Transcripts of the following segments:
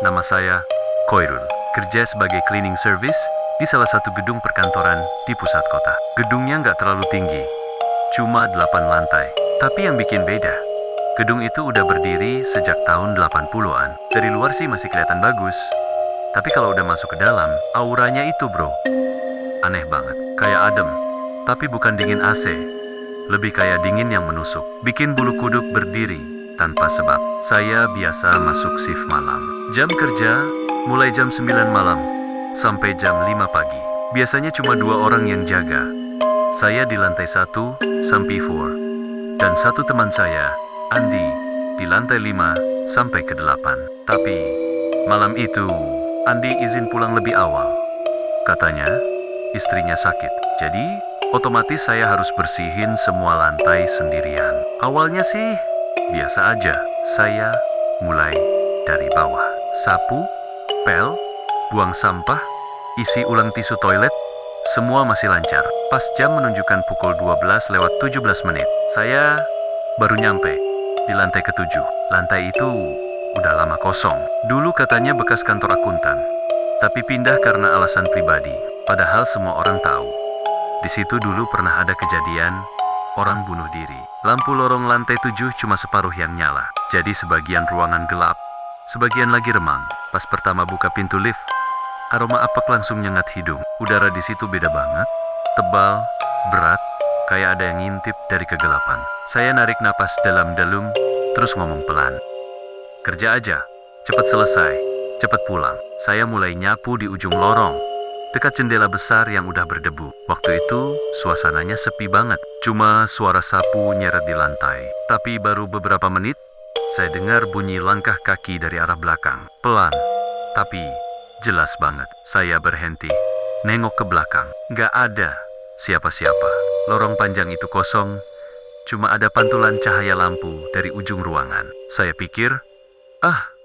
Nama saya Koirul, kerja sebagai cleaning service di salah satu gedung perkantoran di pusat kota. Gedungnya nggak terlalu tinggi, cuma 8 lantai. Tapi yang bikin beda, gedung itu udah berdiri sejak tahun 80-an. Dari luar sih masih kelihatan bagus, tapi kalau udah masuk ke dalam, auranya itu bro, aneh banget. Kayak adem, tapi bukan dingin AC. Lebih kayak dingin yang menusuk, bikin bulu kuduk berdiri tanpa sebab. Saya biasa masuk shift malam. Jam kerja mulai jam 9 malam sampai jam 5 pagi. Biasanya cuma 2 orang yang jaga. Saya di lantai 1 sampai 4. Dan satu teman saya, Andi, di lantai 5 sampai ke 8. Tapi malam itu Andi izin pulang lebih awal. Katanya istrinya sakit. Jadi otomatis saya harus bersihin semua lantai sendirian. Awalnya sih biasa aja. Saya mulai dari bawah. Sapu, pel, buang sampah, isi ulang tisu toilet, semua masih lancar. Pas jam menunjukkan pukul 12 lewat 17 menit, saya baru nyampe di lantai ke-7. Lantai itu udah lama kosong. Dulu katanya bekas kantor akuntan, tapi pindah karena alasan pribadi. Padahal semua orang tahu, di situ dulu pernah ada kejadian orang bunuh diri. Lampu lorong lantai 7 cuma separuh yang nyala, jadi sebagian ruangan gelap, sebagian lagi remang. Pas pertama buka pintu lift, aroma apek langsung nyengat hidung. Udara di situ beda banget, tebal, berat, kayak ada yang ngintip dari kegelapan. Saya narik napas dalam-dalam, terus ngomong pelan. Kerja aja, cepat selesai, cepat pulang. Saya mulai nyapu di ujung lorong, dekat jendela besar yang udah berdebu. Waktu itu suasananya sepi banget, cuma suara sapu nyeret di lantai. Tapi baru beberapa menit, saya dengar bunyi langkah kaki dari arah belakang. Pelan, tapi jelas banget. Saya berhenti, nengok ke belakang. Gak ada siapa-siapa. Lorong panjang itu kosong, cuma ada pantulan cahaya lampu dari ujung ruangan. Saya pikir,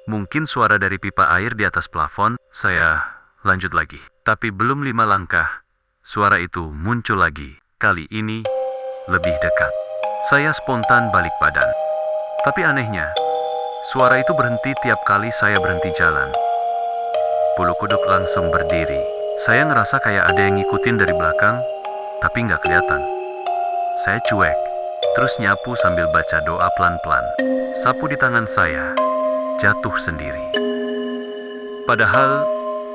mungkin suara dari pipa air di atas plafon. Saya lanjut lagi. Tapi belum 5 langkah, suara itu muncul lagi. Kali ini lebih dekat. Saya spontan balik badan. Tapi anehnya, suara itu berhenti tiap kali saya berhenti jalan. Bulu kuduk langsung berdiri. Saya ngerasa kayak ada yang ngikutin dari belakang, tapi nggak kelihatan. Saya cuek, terus nyapu sambil baca doa pelan-pelan. Sapu di tangan saya jatuh sendiri. Padahal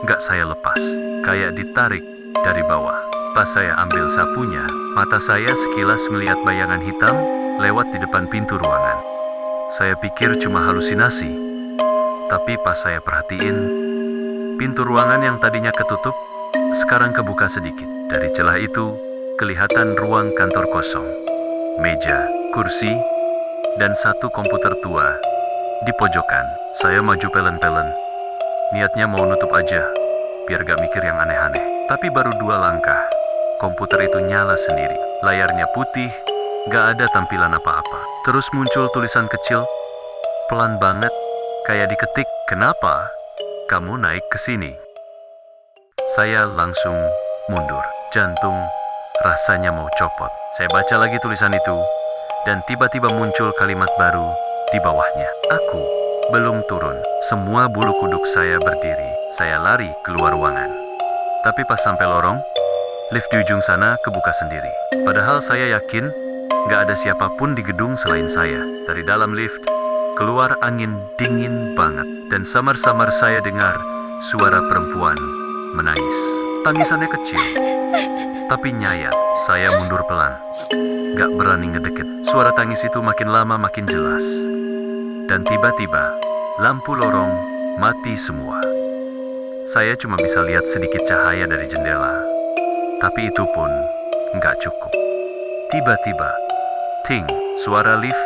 nggak saya lepas, kayak ditarik dari bawah. Pas saya ambil sapunya, mata saya sekilas ngelihat bayangan hitam lewat di depan pintu ruangan. Saya pikir cuma halusinasi, tapi pas saya perhatiin, pintu ruangan yang tadinya ketutup, sekarang kebuka sedikit. Dari celah itu, kelihatan ruang kantor kosong. Meja, kursi, dan satu komputer tua di pojokan. Saya maju pelen-pelen. Niatnya mau nutup aja, biar gak mikir yang aneh-aneh. Tapi baru 2 langkah, komputer itu nyala sendiri. Layarnya putih, gak ada tampilan apa-apa. Terus muncul tulisan kecil, pelan banget, kayak diketik, "Kenapa kamu naik ke sini?" Saya langsung mundur. Jantung rasanya mau copot. Saya baca lagi tulisan itu, dan tiba-tiba muncul kalimat baru di bawahnya. Aku belum turun. Semua bulu kuduk saya berdiri. Saya lari keluar ruangan. Tapi pas sampai lorong, lift di ujung sana kebuka sendiri. Padahal saya yakin gak ada siapapun di gedung selain saya. Dari dalam lift, keluar angin dingin banget. Dan samar-samar saya dengar suara perempuan menangis. Tangisannya kecil, tapi nyayat. Saya mundur pelan, gak berani ngedeket. Suara tangis itu makin lama makin jelas. Dan tiba-tiba, lampu lorong mati semua. Saya cuma bisa lihat sedikit cahaya dari jendela. Tapi itu pun gak cukup. Tiba-tiba, ting, suara lift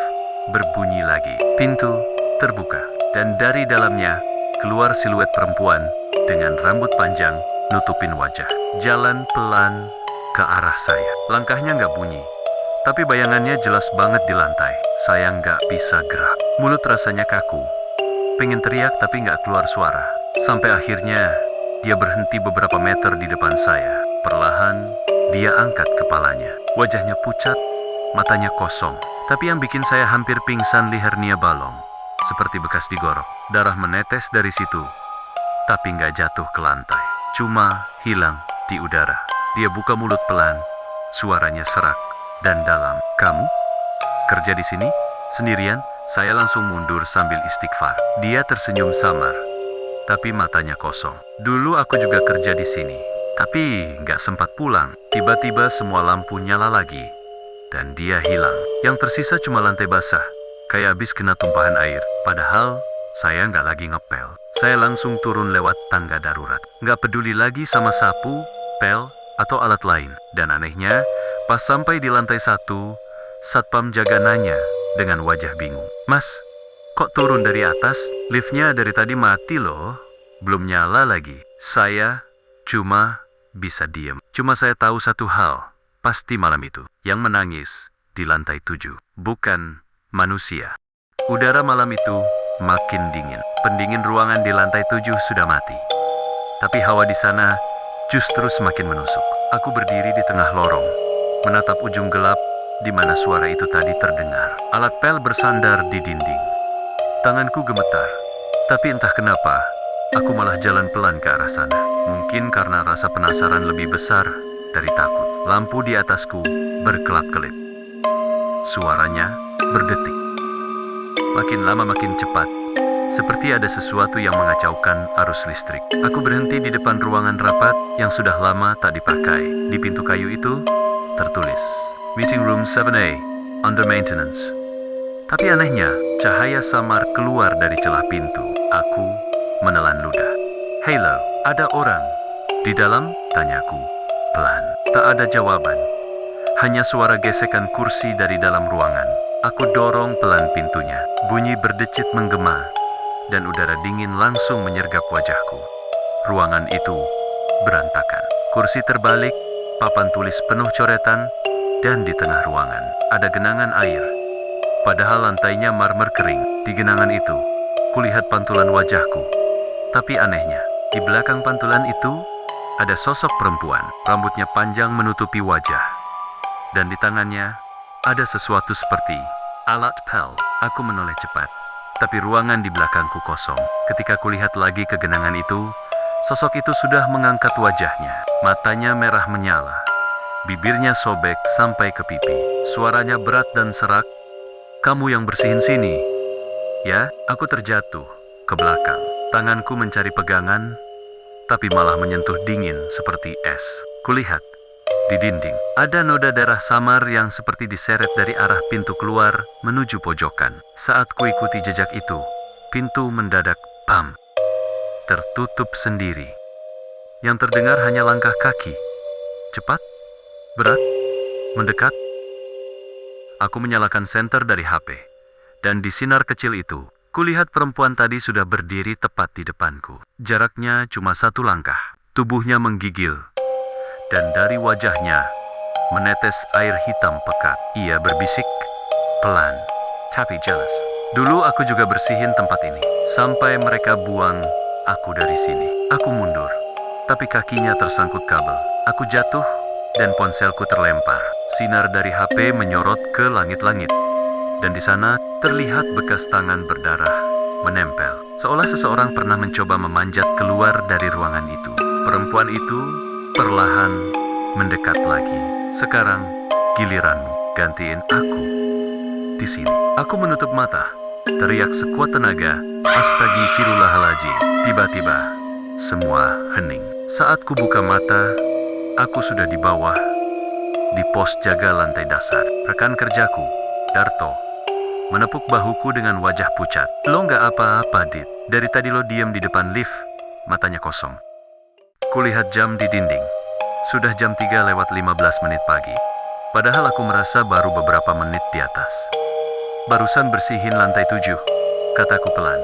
berbunyi lagi. Pintu terbuka, dan dari dalamnya keluar siluet perempuan dengan rambut panjang nutupin wajah. Jalan pelan ke arah saya. Langkahnya nggak bunyi, tapi bayangannya jelas banget di lantai. Saya nggak bisa gerak. Mulut rasanya kaku. Pengen teriak tapi nggak keluar suara. Sampai akhirnya dia berhenti beberapa meter di depan saya. Perlahan dia angkat kepalanya. Wajahnya pucat, matanya kosong. Tapi yang bikin saya hampir pingsan, hernia balong. seperti bekas digorok. Darah menetes dari situ, tapi nggak jatuh ke lantai. Cuma hilang di udara. Dia buka mulut pelan, suaranya serak dan dalam. Kamu? Kerja di sini? Sendirian? Saya langsung mundur sambil istighfar. Dia tersenyum samar, tapi matanya kosong. Dulu aku juga kerja di sini, tapi nggak sempat pulang. Tiba-tiba semua lampu nyala lagi, dan dia hilang. Yang tersisa cuma lantai basah, kayak habis kena tumpahan air. Padahal saya nggak lagi ngepel. Saya langsung turun lewat tangga darurat. Nggak peduli lagi sama sapu, pel, atau alat lain. Dan anehnya, pas sampai di lantai 1, satpam jaga nanya dengan wajah bingung. Mas, kok turun dari atas? Liftnya dari tadi mati loh. Belum nyala lagi. Saya cuma bisa diem. Cuma saya tahu satu hal. Pasti malam itu yang menangis di lantai 7 bukan manusia. Udara malam itu makin dingin. Pendingin ruangan di lantai 7 sudah mati. Tapi hawa di sana justru semakin menusuk. Aku berdiri di tengah lorong, menatap ujung gelap di mana suara itu tadi terdengar. Alat pel bersandar di dinding. Tanganku gemetar, tapi entah kenapa, aku malah jalan pelan ke arah sana. Mungkin karena rasa penasaran lebih besar dari takut. Lampu di atasku berkelap-kelip. Suaranya berdetik. Makin lama makin cepat, seperti ada sesuatu yang mengacaukan arus listrik. Aku berhenti di depan ruangan rapat yang sudah lama tak dipakai. Di pintu kayu itu tertulis, Meeting Room 7A, under maintenance. Tapi anehnya, cahaya samar keluar dari celah pintu. Aku menelan ludah. Halo, ada orang di dalam? Tanyaku pelan. Tak ada jawaban. Hanya suara gesekan kursi dari dalam ruangan. Aku dorong pelan pintunya. Bunyi berdecit menggema, dan udara dingin langsung menyergap wajahku. Ruangan itu berantakan. Kursi terbalik, papan tulis penuh coretan, dan di tengah ruangan ada genangan air. Padahal lantainya marmer kering. Di genangan itu, kulihat pantulan wajahku. Tapi anehnya, di belakang pantulan itu ada sosok perempuan. Rambutnya panjang menutupi wajah. Dan di tangannya ada sesuatu seperti alat pel. Aku menoleh cepat, tapi ruangan di belakangku kosong. Ketika kulihat lagi ke genangan itu, sosok itu sudah mengangkat wajahnya. Matanya merah menyala. Bibirnya sobek sampai ke pipi. Suaranya berat dan serak. Kamu yang bersihin sini? Ya, aku terjatuh ke belakang. Tanganku mencari pegangan, tapi malah menyentuh dingin seperti es. Kulihat di dinding ada noda darah samar yang seperti diseret dari arah pintu keluar menuju pojokan. Saat kuikuti jejak itu, pintu mendadak pam, tertutup sendiri. Yang terdengar hanya langkah kaki. Cepat, berat, mendekat. Aku menyalakan senter dari HP, dan di sinar kecil itu, kulihat perempuan tadi sudah berdiri tepat di depanku. Jaraknya cuma 1 langkah. Tubuhnya menggigil, dan dari wajahnya menetes air hitam pekat. Ia berbisik, pelan, tapi jelas. Dulu aku juga bersihin tempat ini, sampai mereka buang aku dari sini. Aku mundur, tapi kakinya tersangkut kabel. Aku jatuh, dan ponselku terlempar. Sinar dari HP menyorot ke langit-langit, dan di sana terlihat bekas tangan berdarah menempel. Seolah seseorang pernah mencoba memanjat keluar dari ruangan itu. Perempuan itu perlahan mendekat lagi. Sekarang giliranmu, gantiin aku di sini. Aku menutup mata, teriak sekuat tenaga, Astagfirullahaladzim. Tiba-tiba semua hening. Saat ku buka mata, aku sudah di bawah, di pos jaga lantai dasar. Rekan kerjaku, Darto, menepuk bahuku dengan wajah pucat. Lo nggak apa-apa, Dit. Dari tadi lo diam di depan lift, matanya kosong. Kulihat jam di dinding. Sudah jam 3 lewat 15 menit pagi. Padahal aku merasa baru beberapa menit di atas. Barusan bersihin lantai 7, kataku pelan.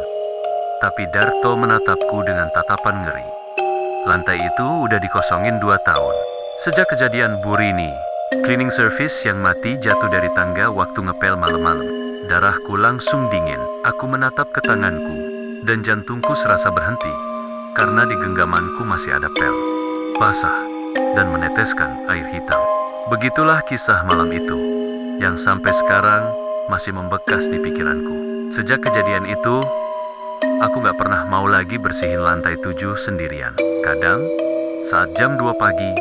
Tapi Darto menatapku dengan tatapan ngeri. Lantai itu udah dikosongin 2 tahun. Sejak kejadian Burini, cleaning service yang mati jatuh dari tangga waktu ngepel malam-malam. Darahku langsung dingin. Aku menatap ke tanganku, dan jantungku serasa berhenti, karena di genggamanku masih ada pel, basah, dan meneteskan air hitam. Begitulah kisah malam itu, yang sampai sekarang masih membekas di pikiranku. Sejak kejadian itu, aku gak pernah mau lagi bersihin lantai 7 sendirian. Kadang, saat jam 2 pagi,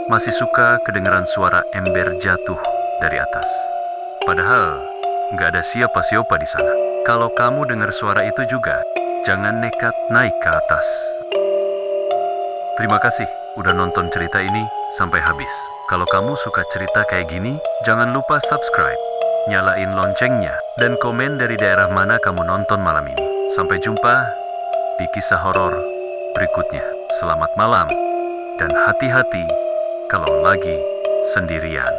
masih suka kedengeran suara ember jatuh dari atas. Padahal, gak ada siapa-siapa di sana. Kalau kamu dengar suara itu juga, jangan nekat naik ke atas. Terima kasih udah nonton cerita ini sampai habis. Kalau kamu suka cerita kayak gini, jangan lupa subscribe, nyalain loncengnya, dan komen dari daerah mana kamu nonton malam ini. Sampai jumpa di kisah horor berikutnya. Selamat malam, dan hati-hati kalau lagi sendirian.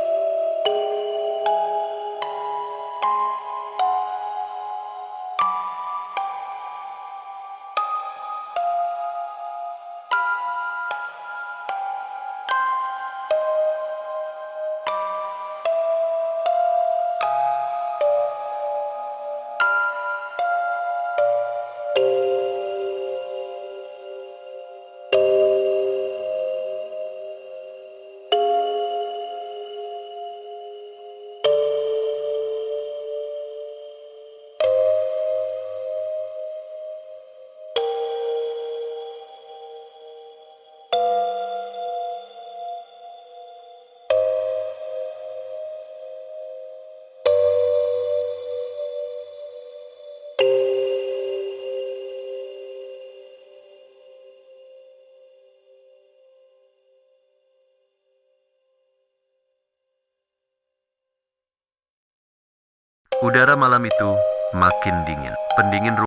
Udara malam itu makin dingin. Pendingin